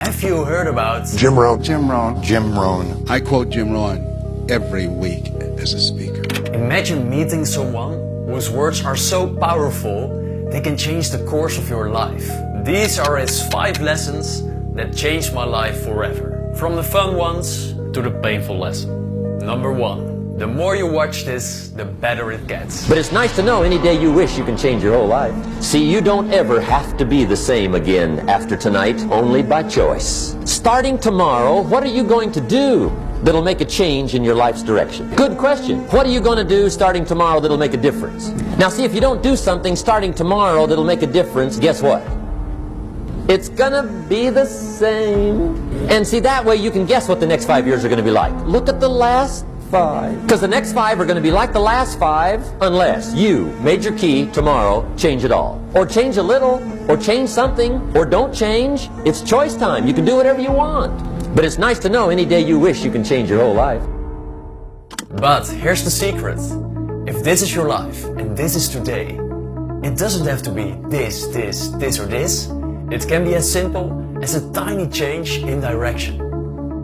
Have you heard about Jim Rohn? Jim Rohn. Jim Rohn. I quote Jim Rohn every week as a speaker. Imagine meeting someone whose words are so powerful they can change the course of your life. These are his 5 lessons that changed my life forever. From the fun ones to the painful lesson. Number 1. The more you watch this, the better it gets. But it's nice to know any day you wish you can change your whole life. See, you don't ever have to be the same again after tonight, only by choice. Starting tomorrow, what are you going to do that'll make a change in your life's direction? Good question. What are you going to do starting tomorrow that'll make a difference? Now see, if you don't do something starting tomorrow that'll make a difference, guess what? It's gonna be the same. And see, that way you can guess what the next 5 years are gonna be like. Look at the last 5. Because the next 5 are going to be like the last 5 unless you, major key, tomorrow, change it all. Or change a little, or change something, or don't change. It's choice time. You can do whatever you want. But it's nice to know any day you wish you can change your whole life. But here's the secret. If this is your life, and this is today, it doesn't have to be this, or this. It can be as simple as a tiny change in direction.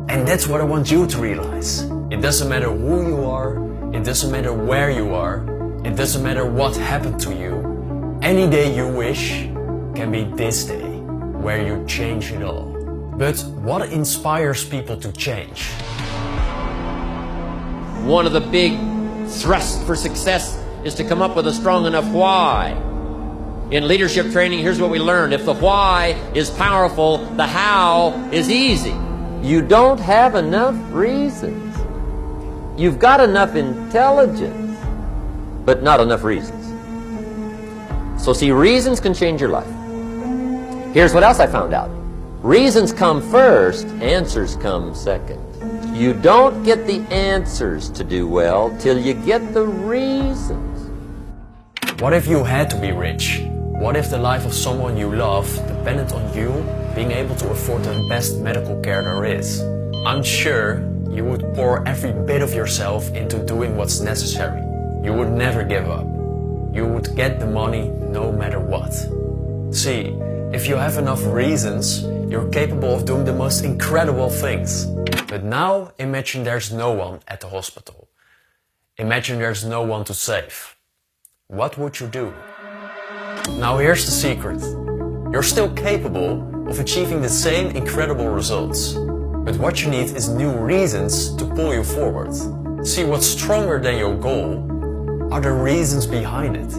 And that's what I want you to realize. It doesn't matter who you are, it doesn't matter where you are, it doesn't matter what happened to you. Any day you wish can be this day, where you change it all. But what inspires people to change? One of the big thrusts for success is to come up with a strong enough why. In leadership training, here's what we learned. If the why is powerful, the how is easy. You don't have enough reasons. You've got enough intelligence, but not enough reasons. So see, reasons can change your life. Here's what else I found out. Reasons come first, answers come second. You don't get the answers to do well till you get the reasons. What if you had to be rich? What if the life of someone you love depended on you being able to afford the best medical care there is? I'm sure you would pour every bit of yourself into doing what's necessary. You would never give up. You would get the money no matter what. See, if you have enough reasons, you're capable of doing the most incredible things. But now imagine there's no one at the hospital. Imagine there's no one to save. What would you do? Now here's the secret. You're still capable of achieving the same incredible results. But what you need is new reasons to pull you forward. See, what's stronger than your goal are the reasons behind it.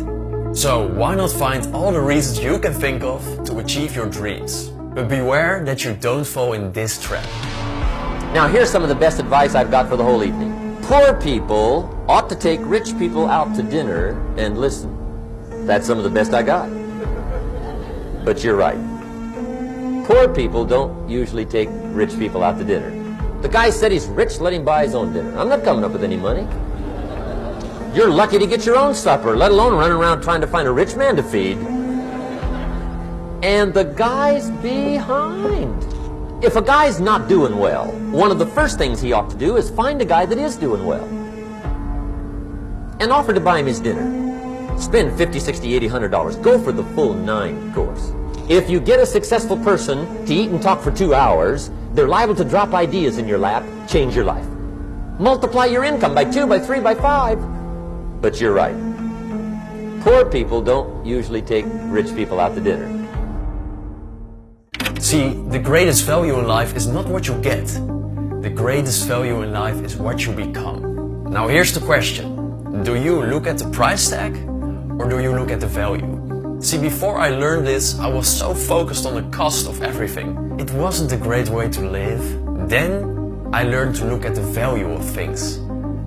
So why not find all the reasons you can think of to achieve your dreams? But beware that you don't fall in this trap. Now here's some of the best advice I've got for the whole evening. Poor people ought to take rich people out to dinner and listen. That's some of the best I got. But you're right. Poor people don't usually take rich people out to dinner. The guy said he's rich, let him buy his own dinner. I'm not coming up with any money. You're lucky to get your own supper, let alone running around trying to find a rich man to feed. And the guy's behind. If a guy's not doing well, one of the first things he ought to do is find a guy that is doing well and offer to buy him his dinner. Spend $50, $60, $80, $100. Go for the full 9 course. If you get a successful person to eat and talk for 2 hours, they're liable to drop ideas in your lap, change your life. Multiply your income by 2, by 3, by 5. But you're right. Poor people don't usually take rich people out to dinner. See, the greatest value in life is not what you get. The greatest value in life is what you become. Now here's the question. Do you look at the price tag or do you look at the value? See, before I learned this, I was so focused on the cost of everything. It wasn't a great way to live. Then I learned to look at the value of things.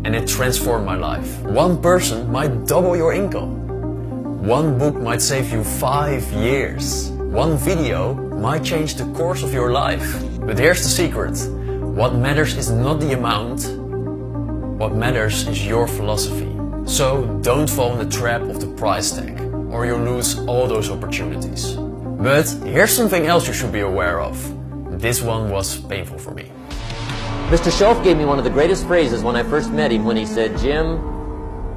And it transformed my life. One person might double your income. One book might save you 5 years. One video might change the course of your life. But here's the secret. What matters is not the amount. What matters is your philosophy. So don't fall in the trap of the price tag, or you'll lose all those opportunities. But here's something else you should be aware of. This one was painful for me. Mr. Schoaf gave me one of the greatest phrases when I first met him when he said, Jim,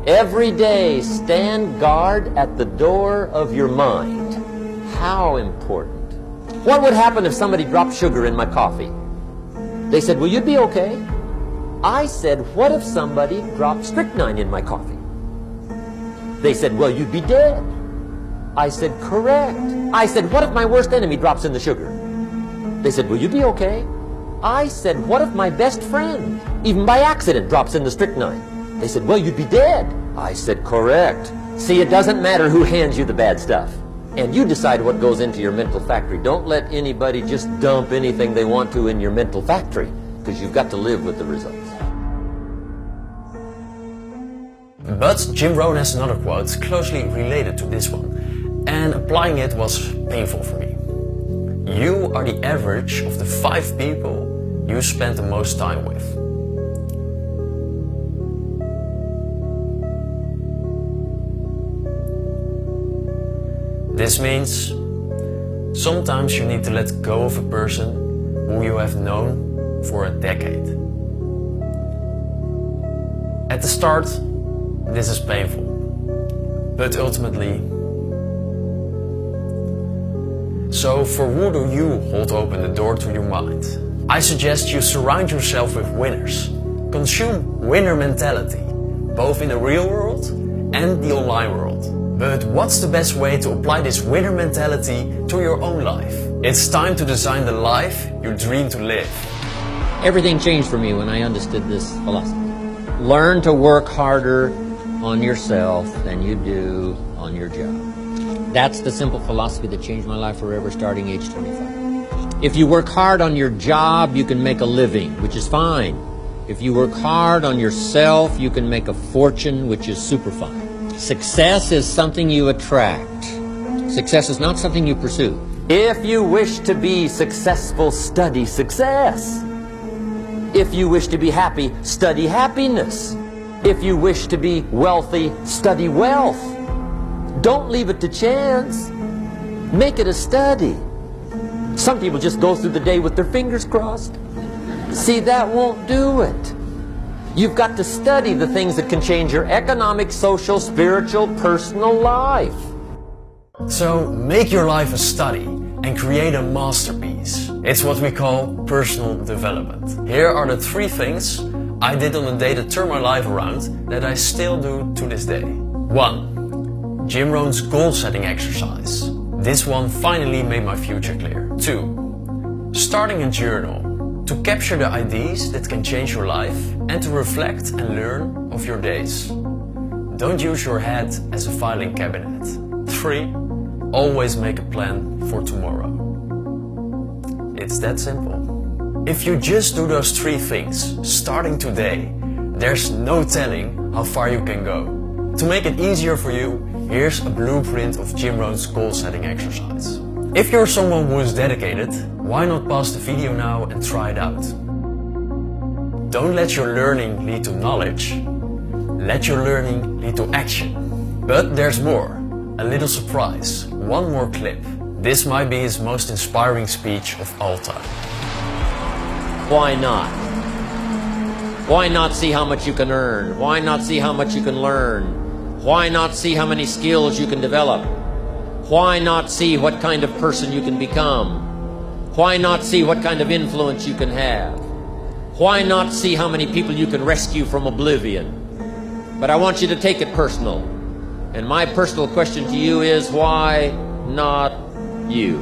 every day stand guard at the door of your mind. How important. What would happen if somebody dropped sugar in my coffee? They said, well, you'd be okay. I said, what if somebody dropped strychnine in my coffee? They said, well, you'd be dead. I said, correct. I said, what if my worst enemy drops in the sugar? They said, will you be okay? I said, what if my best friend, even by accident, drops in the strychnine? They said, well, you'd be dead. I said, correct. See, it doesn't matter who hands you the bad stuff. And you decide what goes into your mental factory. Don't let anybody just dump anything they want to in your mental factory, because you've got to live with the results. But Jim Rohn has another quote closely related to this one, and applying it was painful for me. You are the average of the 5 people you spend the most time with. This means sometimes you need to let go of a person who you have known for a decade. At the start, this is painful, but ultimately. So for who do you hold open the door to your mind? I suggest you surround yourself with winners. Consume winner mentality, both in the real world and the online world. But what's the best way to apply this winner mentality to your own life? It's time to design the life you dream to live. Everything changed for me when I understood this philosophy. Learn to work harder on yourself than you do on your job. That's the simple philosophy that changed my life forever starting age 25. If you work hard on your job, you can make a living, which is fine. If you work hard on yourself, you can make a fortune, which is super fine. Success is something you attract. Success is not something you pursue. If you wish to be successful, study success. If you wish to be happy, study happiness. If you wish to be wealthy, study wealth. Don't leave it to chance. Make it a study. Some people just go through the day with their fingers crossed. See, that won't do it. You've got to study the things that can change your economic, social, spiritual, personal life. So make your life a study and create a masterpiece. It's what we call personal development. Here are the 3 things I did on a day to turn my life around that I still do to this day. 1. Jim Rohn's goal setting exercise. This one finally made my future clear. 2. Starting a journal to capture the ideas that can change your life and to reflect and learn of your days. Don't use your head as a filing cabinet. 3. Always make a plan for tomorrow. It's that simple. If you just do those 3 things, starting today, there's no telling how far you can go. To make it easier for you, here's a blueprint of Jim Rohn's goal setting exercise. If you're someone who is dedicated, why not pause the video now and try it out? Don't let your learning lead to knowledge. Let your learning lead to action. But there's more. A little surprise. One more clip. This might be his most inspiring speech of all time. Why not? Why not see how much you can earn? Why not see how much you can learn? Why not see how many skills you can develop? Why not see what kind of person you can become? Why not see what kind of influence you can have? Why not see how many people you can rescue from oblivion? But I want you to take it personal. And my personal question to you is, why not you?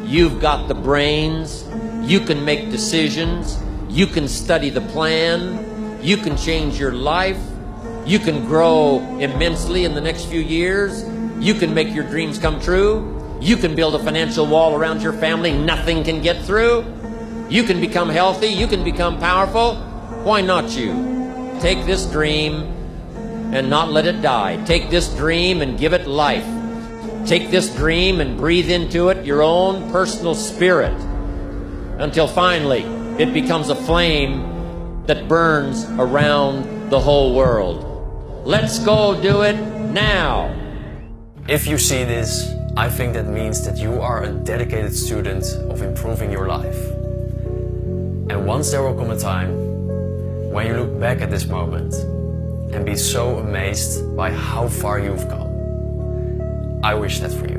You've got the brains. You can make decisions. You can study the plan. You can change your life. You can grow immensely in the next few years. You can make your dreams come true. You can build a financial wall around your family nothing can get through. You can become healthy. You can become powerful. Why not you? Take this dream and not let it die. Take this dream and give it life. Take this dream and breathe into it your own personal spirit until finally it becomes a flame that burns around the whole world. Let's go do it now. If you see this, I think that means that you are a dedicated student of improving your life. And once there will come a time when you look back at this moment and be so amazed by how far you've come. I wish that for you.